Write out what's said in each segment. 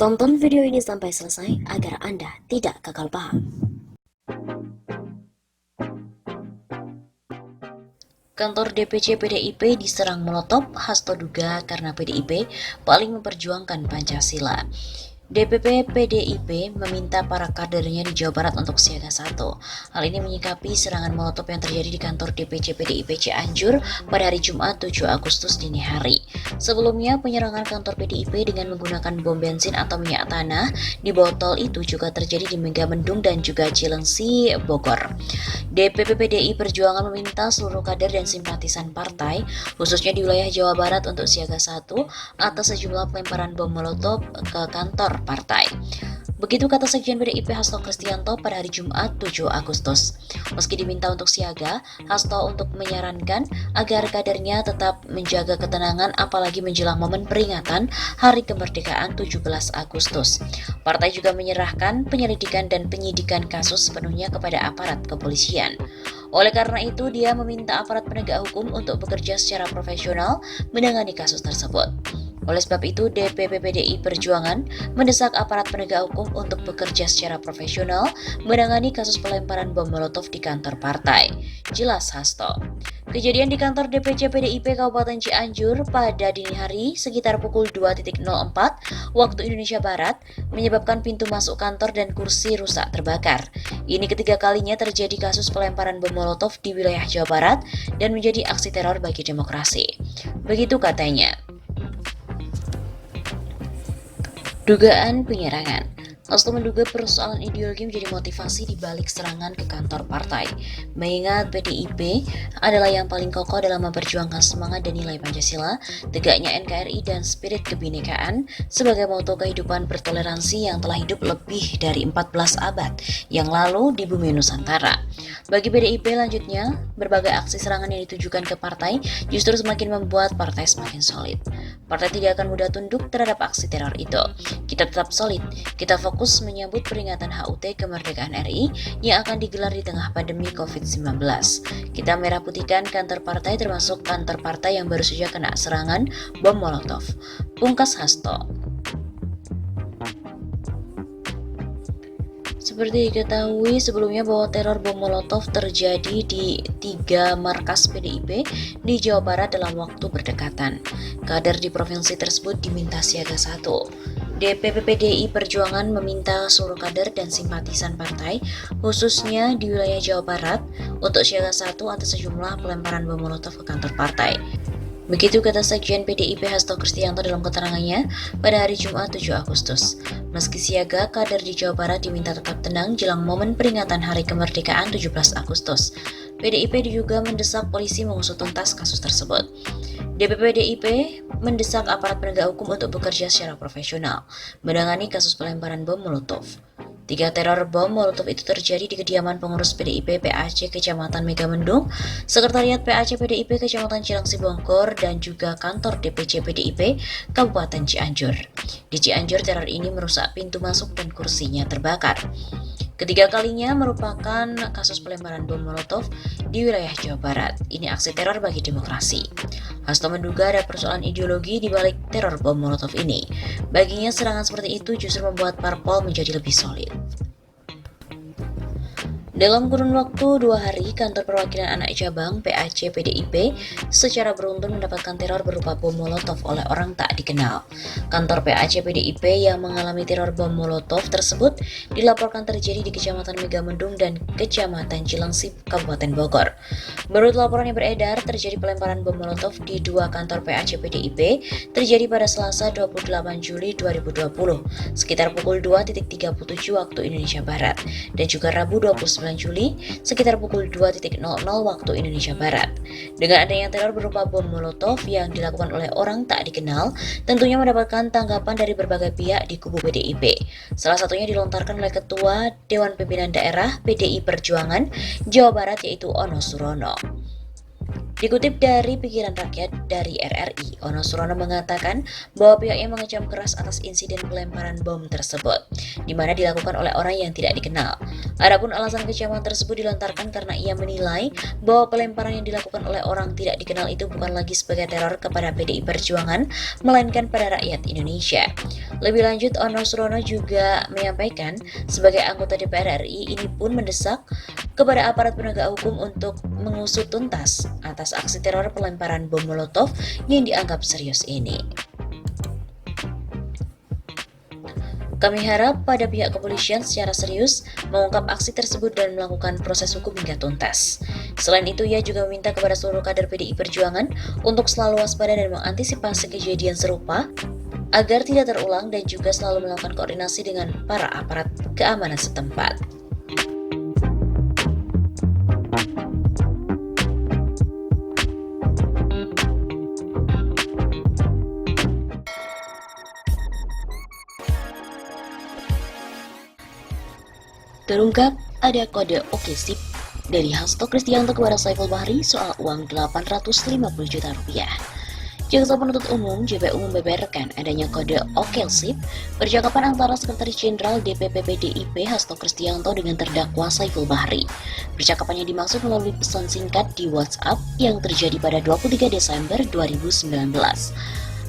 Tonton video ini sampai selesai agar Anda tidak gagal paham. Kantor DPC PDIP diserang Molotov, Hasto duga karena PDIP paling memperjuangkan Pancasila. DPP PDIP meminta para kadernya di Jawa Barat untuk siaga 1. Hal ini menyikapi serangan Molotov yang terjadi di kantor DPC PDIP Cianjur pada hari Jumat 7 Agustus dini hari. Sebelumnya, penyerangan kantor PDIP dengan menggunakan bom bensin atau minyak tanah di botol itu juga terjadi di Megamendung dan juga Cilengsi, Bogor. DPP PDI Perjuangan meminta seluruh kader dan simpatisan partai, khususnya di wilayah Jawa Barat untuk siaga 1 atas sejumlah pelemparan bom Molotov ke kantor partai. Begitu kata Sekjen PDIP Hasto Kristianto pada hari Jumat 7 Agustus. Meski diminta untuk siaga, Hasto untuk menyarankan agar kadernya tetap menjaga ketenangan apalagi menjelang momen peringatan Hari Kemerdekaan 17 Agustus. Partai juga menyerahkan penyelidikan dan penyidikan kasus sepenuhnya kepada aparat kepolisian. Oleh karena itu, dia meminta aparat penegak hukum untuk bekerja secara profesional menangani kasus tersebut. Oleh sebab itu, DPP PDI Perjuangan mendesak aparat penegak hukum untuk bekerja secara profesional menangani kasus pelemparan bom Molotov di kantor partai. Jelas Hasto. Kejadian di kantor DPC PDIP Kabupaten Cianjur pada dini hari sekitar pukul 2.04 waktu Indonesia Barat menyebabkan pintu masuk kantor dan kursi rusak terbakar. Ini ketiga kalinya terjadi kasus pelemparan bom Molotov di wilayah Jawa Barat dan menjadi aksi teror bagi demokrasi. Begitu katanya. Dugaan penyerangan. Hasto menduga persoalan ideologi menjadi motivasi di balik serangan ke kantor partai. Mengingat PDIP adalah yang paling kokoh dalam memperjuangkan semangat dan nilai Pancasila, tegaknya NKRI dan spirit kebinekaan sebagai moto kehidupan bertoleransi yang telah hidup lebih dari 14 abad yang lalu di bumi Nusantara. Bagi PDIP lanjutnya, berbagai aksi serangan yang ditujukan ke partai justru semakin membuat partai semakin solid. Partai tidak akan mudah tunduk terhadap aksi teror itu. Kita tetap solid, kita fokus menyambut peringatan HUT Kemerdekaan RI yang akan digelar di tengah pandemi COVID-19. Kita merah putihkan kantor partai termasuk kantor partai yang baru saja kena serangan bom Molotov. Pungkas Hasto. Seperti diketahui sebelumnya bahwa teror bom Molotov terjadi di 3 markas PDIP di Jawa Barat dalam waktu berdekatan. Kader di provinsi tersebut diminta siaga 1. DPP PDI Perjuangan meminta seluruh kader dan simpatisan partai, khususnya di wilayah Jawa Barat, untuk siaga 1 atas sejumlah pelemparan bom Molotov ke kantor partai. Begitu kata Sekjen PDIP Hasto Kristianto dalam keterangannya pada hari Jumat 7 Agustus. Meski siaga, kader di Jawa Barat diminta tetap tenang jelang momen peringatan Hari Kemerdekaan 17 Agustus. PDIP juga mendesak polisi mengusut tuntas kasus tersebut. DPP PDIP mendesak aparat penegak hukum untuk bekerja secara profesional menangani kasus pelemparan bom Molotov. 3 teror bom Molotov itu terjadi di kediaman pengurus PDIP PAC Kecamatan Megamendung, Sekretariat PAC PDIP Kecamatan Cilengsi Bogor, dan juga kantor DPC PDIP Kabupaten Cianjur. Di Cianjur, teror ini merusak pintu masuk dan kursinya terbakar. Ketiga kalinya merupakan kasus pelemparan bom Molotov di wilayah Jawa Barat. Ini aksi teror bagi demokrasi. Hasto menduga ada persoalan ideologi di balik teror bom Molotov ini. Baginya serangan seperti itu justru membuat parpol menjadi lebih solid. Dalam kurun waktu 2 hari, kantor perwakilan anak cabang PAC PDIP secara beruntun mendapatkan teror berupa bom Molotov oleh orang tak dikenal. Kantor PAC PDIP yang mengalami teror bom Molotov tersebut dilaporkan terjadi di Kecamatan Megamendung dan Kecamatan Cilengsi, Kabupaten Bogor. Menurut laporan yang beredar, terjadi pelemparan bom Molotov di 2 kantor PAC PDIP terjadi pada Selasa 28 Juli 2020 sekitar pukul 2.37 waktu Indonesia Barat dan juga Rabu 29 Juli sekitar pukul 2.00 waktu Indonesia Barat. Dengan adanya teror berupa bom Molotov yang dilakukan oleh orang tak dikenal, tentunya mendapatkan tanggapan dari berbagai pihak di kubu PDIP. Salah satunya dilontarkan oleh Ketua Dewan Pimpinan Daerah PDI Perjuangan Jawa Barat yaitu Ono Surono. Dikutip dari Pikiran Rakyat dari RRI, Ono Surono mengatakan bahwa pihaknya mengecam keras atas insiden pelemparan bom tersebut, di mana dilakukan oleh orang yang tidak dikenal. Adapun alasan kecaman tersebut dilontarkan karena ia menilai bahwa pelemparan yang dilakukan oleh orang tidak dikenal itu bukan lagi sebagai teror kepada PDI Perjuangan, melainkan pada rakyat Indonesia. Lebih lanjut, Ono Surono juga menyampaikan sebagai anggota DPR RI ini pun mendesak kepada aparat penegak hukum untuk mengusut tuntas atas aksi teror pelemparan bom Molotov yang dianggap serius ini. Kami harap pada pihak kepolisian secara serius mengungkap aksi tersebut dan melakukan proses hukum hingga tuntas. Selain itu, ia juga meminta kepada seluruh kader PDI Perjuangan untuk selalu waspada dan mengantisipasi kejadian serupa agar tidak terulang dan juga selalu melakukan koordinasi dengan para aparat keamanan setempat. Terungkap ada kode oke sip dari Hasto Kristianto kepada Saiful Bahri soal uang 850 juta rupiah. Jaksa Penuntut Umum JPU membeberkan adanya kode oke sip percakapan antara Sekretaris Jenderal DPP PDIP Hasto Kristianto dengan terdakwa Saiful Bahri. Percakapan yang dimaksud melalui pesan singkat di WhatsApp yang terjadi pada 23 Desember 2019.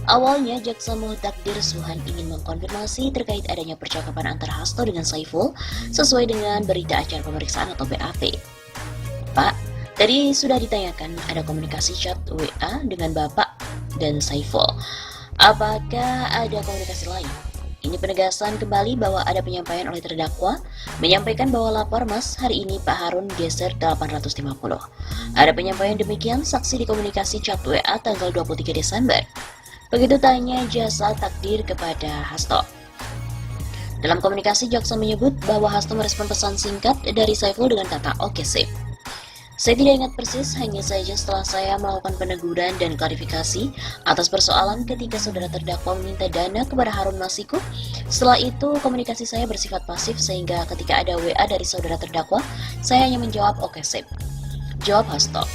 Awalnya, Jaksa Muhammad Takdir Suhan ingin mengkonfirmasi terkait adanya percakapan antara Hasto dengan Saiful sesuai dengan berita acara pemeriksaan atau BAP. Pak, tadi sudah ditanyakan ada komunikasi chat WA dengan Bapak dan Saiful. Apakah ada komunikasi lain? Ini penegasan kembali bahwa ada penyampaian oleh terdakwa menyampaikan bahwa lapor Mas hari ini Pak Harun geser 850. Ada penyampaian demikian saksi di komunikasi chat WA tanggal 23 Desember. Begitu tanya Jasa Takdir kepada Hasto. Dalam komunikasi, Jaksa menyebut bahwa Hasto merespon pesan singkat dari Saiful dengan kata oke sip. Saya tidak ingat persis, hanya saja setelah saya melakukan peneguran dan klarifikasi atas persoalan ketika saudara terdakwa meminta dana kepada Harun Masiku. Setelah itu, komunikasi saya bersifat pasif sehingga ketika ada WA dari saudara terdakwa, saya hanya menjawab oke sip. Jawab Hasto.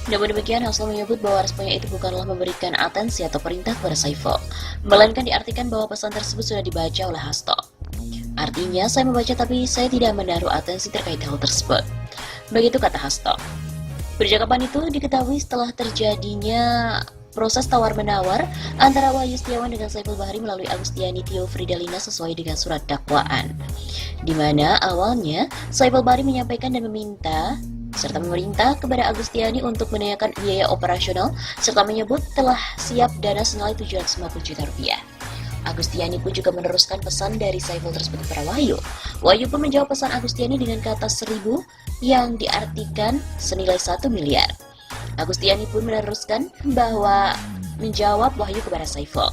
Namun demikian, Hasto menyebut bahwa responnya itu bukanlah memberikan atensi atau perintah kepada Saiful, melainkan diartikan bahwa pesan tersebut sudah dibaca oleh Hasto. Artinya, saya membaca tapi saya tidak menaruh atensi terkait hal tersebut. Begitu kata Hasto. Percakapan itu diketahui setelah terjadinya proses tawar-menawar antara Wahyu Setiawan dengan Saiful Bahri melalui Agustiani Tio Fridalina sesuai dengan surat dakwaan, di mana awalnya Saiful Bahri menyampaikan dan meminta serta memerintah kepada Agustiani untuk menanyakan biaya operasional serta menyebut telah siap dana senilai 750 juta rupiah. Agustiani pun juga meneruskan pesan dari Saiful tersebut kepada Wahyu. Wahyu pun menjawab pesan Agustiani dengan kata 1000 yang diartikan senilai 1 miliar. Agustiani pun meneruskan bahwa menjawab Wahyu kepada Saiful.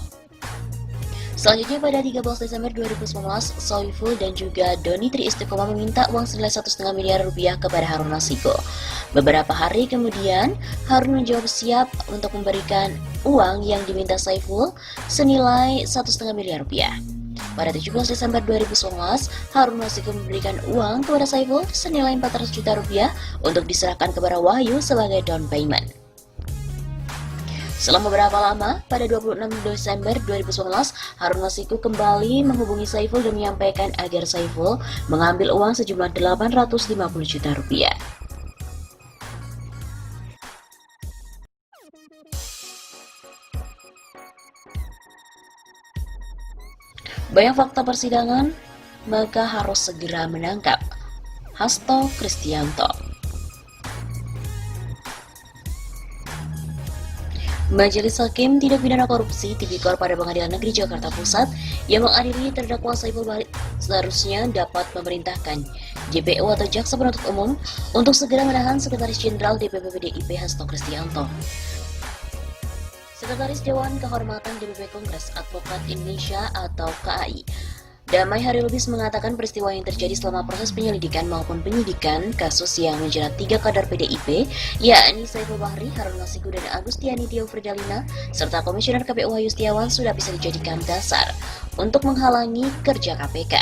Selanjutnya pada 13 Desember 2019, Saiful dan juga Doni Tri Istiqomah meminta uang senilai 1,5 miliar rupiah kepada Harun Masiku. Beberapa hari kemudian, Harun menjawab siap untuk memberikan uang yang diminta Saiful senilai 1,5 miliar rupiah. Pada 17 Desember 2019, Harun Masiku memberikan uang kepada Saiful senilai 400 juta rupiah untuk diserahkan kepada Wahyu sebagai down payment. Selama beberapa lama, pada 26 Desember 2019, Harun Masiku kembali menghubungi Saiful dan menyampaikan agar Saiful mengambil uang sejumlah 850 juta rupiah. Banyak fakta persidangan, maka harus segera menangkap Hasto Kristianto. Majelis Hakim Tindak Pidana Korupsi Tipikor pada Pengadilan Negeri Jakarta Pusat yang mengadili terdakwa Saiful Bahri seharusnya dapat memerintahkan JPU atau Jaksa Penuntut Umum untuk segera menahan Sekretaris Jenderal DPP PDIP Hasto Kristianto. Sekretaris Dewan Kehormatan DPP Kongres Advokat Indonesia atau KAI, Damai Hari Lubis mengatakan peristiwa yang terjadi selama proses penyelidikan maupun penyidikan kasus yang menjerat 3 kader PDIP, yakni Saiful Bahri, Harun Masiku, dan Agustiani Tio Fridalina, serta Komisioner KPU Wahyu Setiawan sudah bisa dijadikan dasar untuk menghalangi kerja KPK.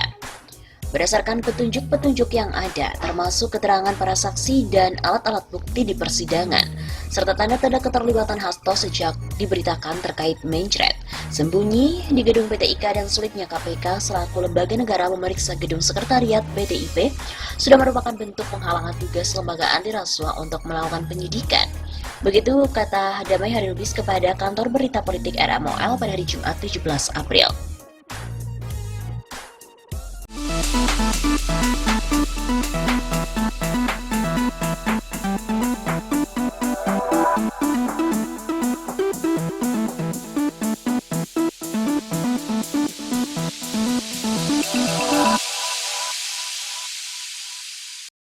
Berdasarkan petunjuk-petunjuk yang ada, termasuk keterangan para saksi dan alat-alat bukti di persidangan, serta tanda-tanda keterlibatan Hasto sejak diberitakan terkait mencret, sembunyi di gedung PT IKA dan sulitnya KPK selaku lembaga negara memeriksa gedung sekretariat PDIP, sudah merupakan bentuk penghalangan tugas lembaga anti rasuah untuk melakukan penyidikan. Begitu kata Damai Harilubis kepada kantor berita politik RMOL pada hari Jumat 17 April.